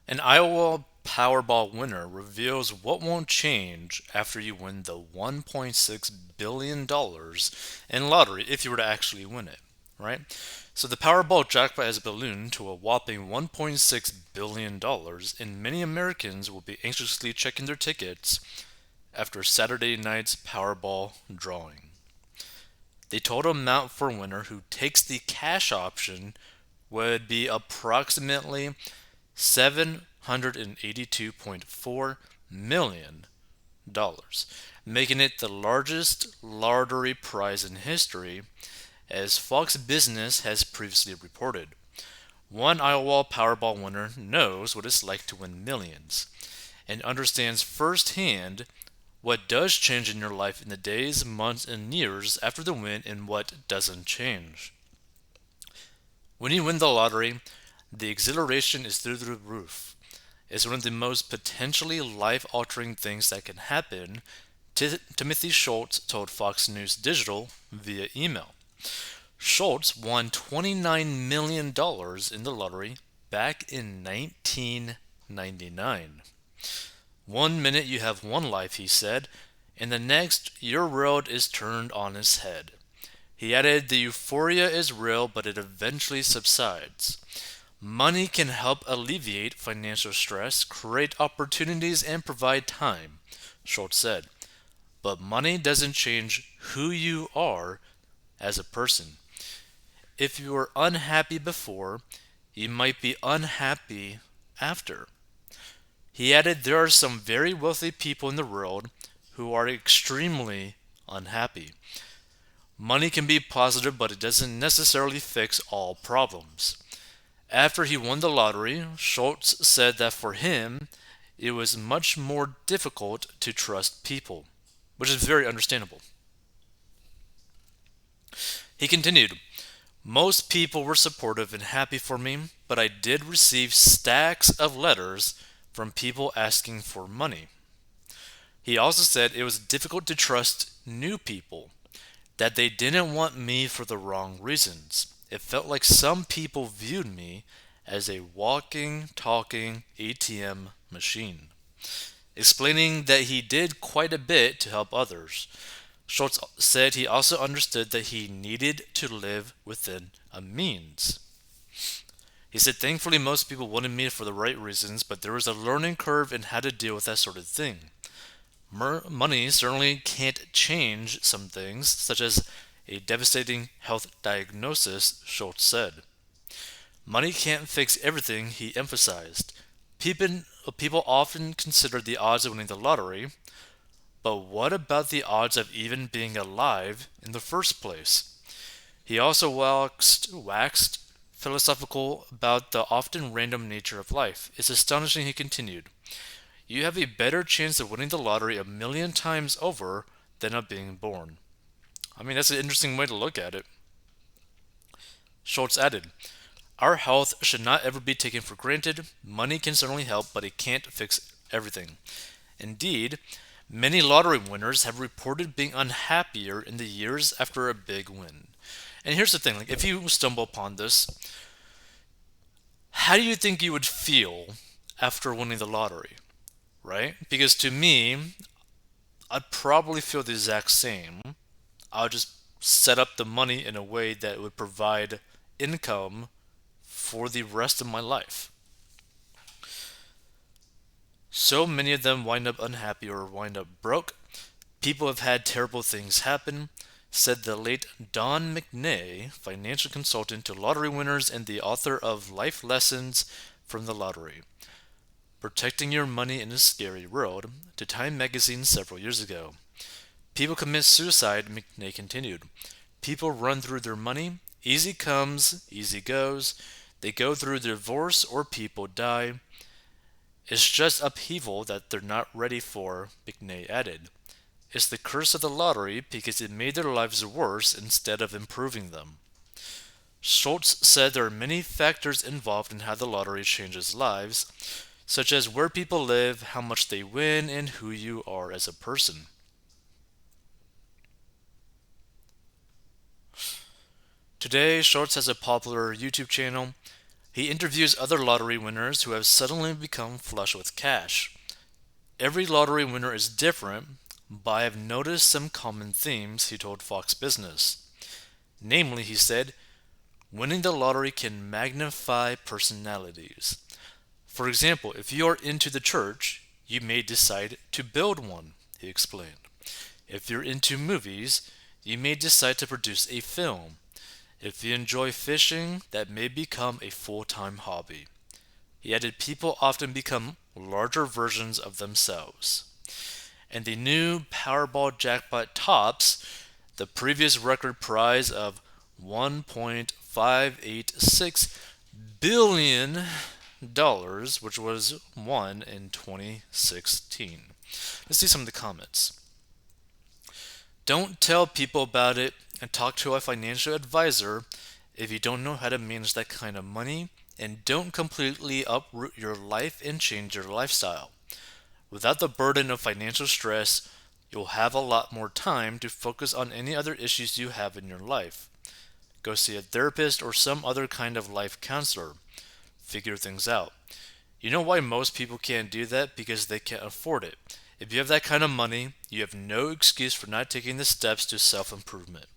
An Iowa Powerball winner reveals what won't change after you win the $1.6 billion in lottery if you were to actually win it, right? So the Powerball jackpot has ballooned to a whopping $1.6 billion, and many Americans will be anxiously checking their tickets after Saturday night's Powerball drawing. The total amount for a winner who takes the cash option would be approximately $782.4 million, making it the largest lottery prize in history, as Fox Business has previously reported. One Iowa Powerball winner knows what it's like to win millions and understands firsthand what does change in your life in the days, months, and years after the win and what doesn't change. When you win the lottery, the exhilaration is through the roof. It's one of the most potentially life altering things that can happen, Timothy Schultz told Fox News Digital via email. Schultz won $29 million in the lottery back in 1999. One minute you have one life, he said, and the next your world is turned on its head. He added, the euphoria is real, but it eventually subsides. Money can help alleviate financial stress, create opportunities, and provide time, Schultz said. But money doesn't change who you are as a person. If you were unhappy before, you might be unhappy after. He added, there are some very wealthy people in the world who are extremely unhappy. Money can be positive, but it doesn't necessarily fix all problems. After he won the lottery, Schultz said that for him, it was much more difficult to trust people, which is very understandable. He continued, most people were supportive and happy for me, but I did receive stacks of letters from people asking for money. He also said it was difficult to trust new people, that they didn't want me for the wrong reasons. It felt like some people viewed me as a walking, talking ATM machine. Explaining that he did quite a bit to help others, Schultz said he also understood that he needed to live within a means. He said, thankfully, most people wanted me for the right reasons, but there was a learning curve in how to deal with that sort of thing. Money certainly can't change some things, such as a devastating health diagnosis, Schultz said. Money can't fix everything, he emphasized. People often consider the odds of winning the lottery, but what about the odds of even being alive in the first place? He also waxed philosophical about the often random nature of life. It's astonishing, he continued. You have a better chance of winning the lottery a million times over than of being born. I mean, that's an interesting way to look at it. Schultz added, our health should not ever be taken for granted. Money can certainly help, but it can't fix everything. Indeed, many lottery winners have reported being unhappier in the years after a big win. And here's the thing, like if you stumble upon this, how do you think you would feel after winning the lottery? Right? Because to me, I'd probably feel the exact same. I'll just set up the money in a way that would provide income for the rest of my life. So many of them wind up unhappy or wind up broke. People have had terrible things happen, said the late Don McNay, financial consultant to lottery winners and the author of Life Lessons from the Lottery. Protecting Your Money in a Scary World, to Time magazine several years ago. People commit suicide, McNay continued. People run through their money. Easy comes, easy goes. They go through divorce or people die. It's just upheaval that they're not ready for, McNay added. It's the curse of the lottery because it made their lives worse instead of improving them. Schultz said there are many factors involved in how the lottery changes lives, such as where people live, how much they win, and who you are as a person. Today, Schultz has a popular YouTube channel. He interviews other lottery winners who have suddenly become flush with cash. Every lottery winner is different, but I have noticed some common themes, he told Fox Business. Namely, he said, winning the lottery can magnify personalities. For example, if you are into the church, you may decide to build one, he explained. If you're into movies, you may decide to produce a film. If you enjoy fishing, that may become a full-time hobby. He added people often become larger versions of themselves. And the new Powerball jackpot tops the previous record prize of $1.586 billion, which was won in 2016. Let's see some of the comments. Don't tell people about it and talk to a financial advisor if you don't know how to manage that kind of money, and don't completely uproot your life and change your lifestyle. Without the burden of financial stress, you'll have a lot more time to focus on any other issues you have in your life. Go see a therapist or some other kind of life counselor. Figure things out. You know why most people can't do that? Because they can't afford it. If you have that kind of money, you have no excuse for not taking the steps to self-improvement.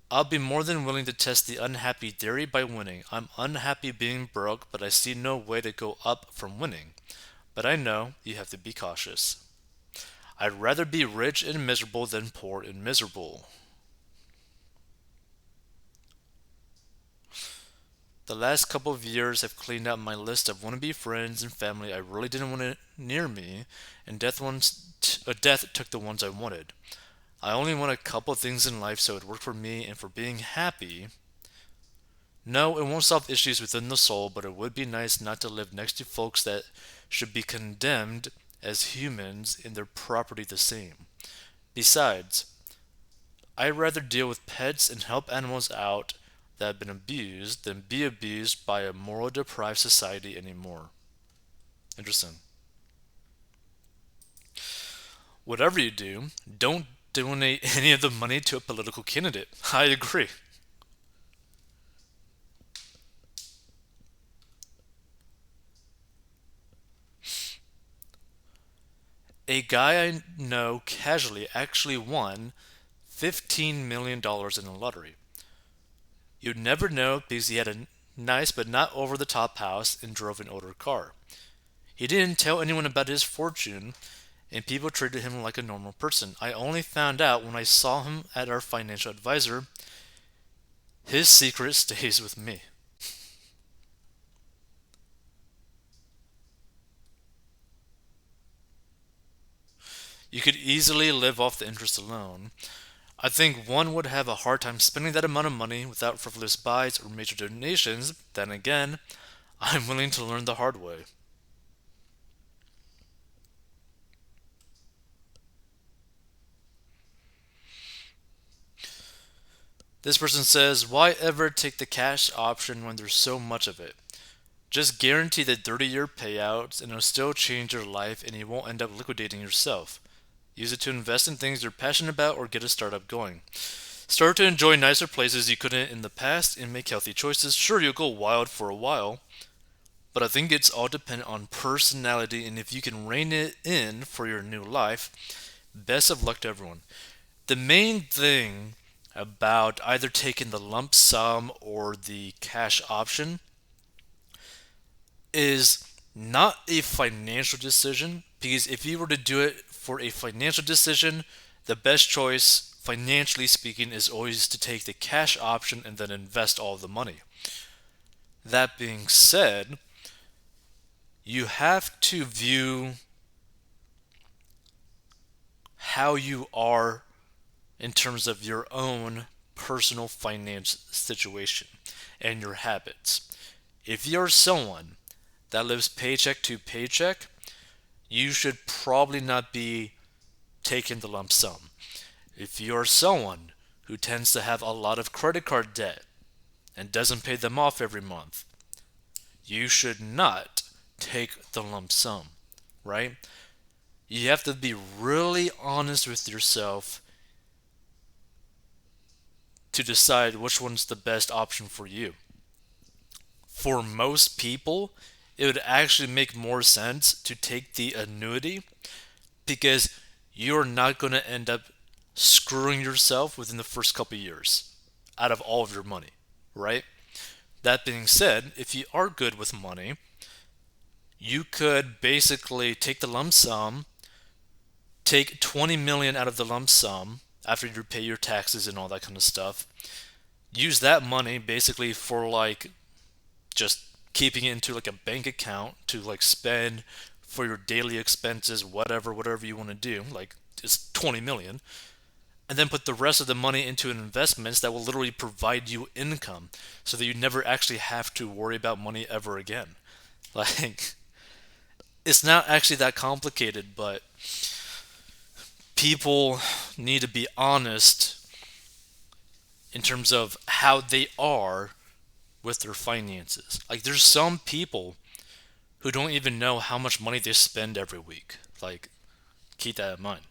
I'll be more than willing to test the unhappy theory by winning. I'm unhappy being broke, but I see no way to go up from winning. But I know you have to be cautious. I'd rather be rich and miserable than poor and miserable. The last couple of years have cleaned out my list of wannabe friends and family I really didn't want near me, and death took the ones I wanted. I only want a couple things in life so it worked for me and for being happy. No, it won't solve issues within the soul, but it would be nice not to live next to folks that should be condemned as humans and their property the same. Besides, I'd rather deal with pets and help animals out that have been abused than be abused by a moral deprived society anymore. Interesting. Whatever you do, don't donate any of the money to a political candidate. I agree. A guy I know casually actually won $15 million dollars in the lottery. You'd never know because he had a nice but not over the top house and drove an older car. He didn't tell anyone about his fortune, and people treated him like a normal person. I only found out when I saw him at our financial advisor. His secret stays with me. You could easily live off the interest alone. I think one would have a hard time spending that amount of money without frivolous buys or major donations. Then again, I'm willing to learn the hard way. This person says, why ever take the cash option when there's so much of it? Just guarantee the 30-year payouts and it'll still change your life and you won't end up liquidating yourself. Use it to invest in things you're passionate about or get a startup going. Start to enjoy nicer places you couldn't in the past and make healthy choices. Sure, you'll go wild for a while, but I think it's all dependent on personality, and if you can rein it in for your new life, best of luck to everyone. The main thing about either taking the lump sum or the cash option is not a financial decision, because if you were to do it for a financial decision, the best choice, financially speaking, is always to take the cash option and then invest all of the money. That being said, you have to view how you are in terms of your own personal finance situation and your habits. If you're someone that lives paycheck to paycheck, you should probably not be taking the lump sum. If you're someone who tends to have a lot of credit card debt and doesn't pay them off every month, you should not take the lump sum, right? You have to be really honest with yourself to decide which one's the best option for you. For most people, it would actually make more sense to take the annuity because you're not going to end up screwing yourself within the first couple of years out of all of your money, right? That being said, if you are good with money, you could basically take the lump sum, take 20 million out of the lump sum after you pay your taxes and all that kind of stuff. Use that money basically for like just keeping it into like a bank account to like spend for your daily expenses, whatever you want to do. Like it's 20 million, and then put the rest of the money into investments that will literally provide you income so that you never actually have to worry about money ever again. Like it's not actually that complicated, but people need to be honest in terms of how they are with their finances. Like there's some people who don't even know how much money they spend every week. Like keep that in mind.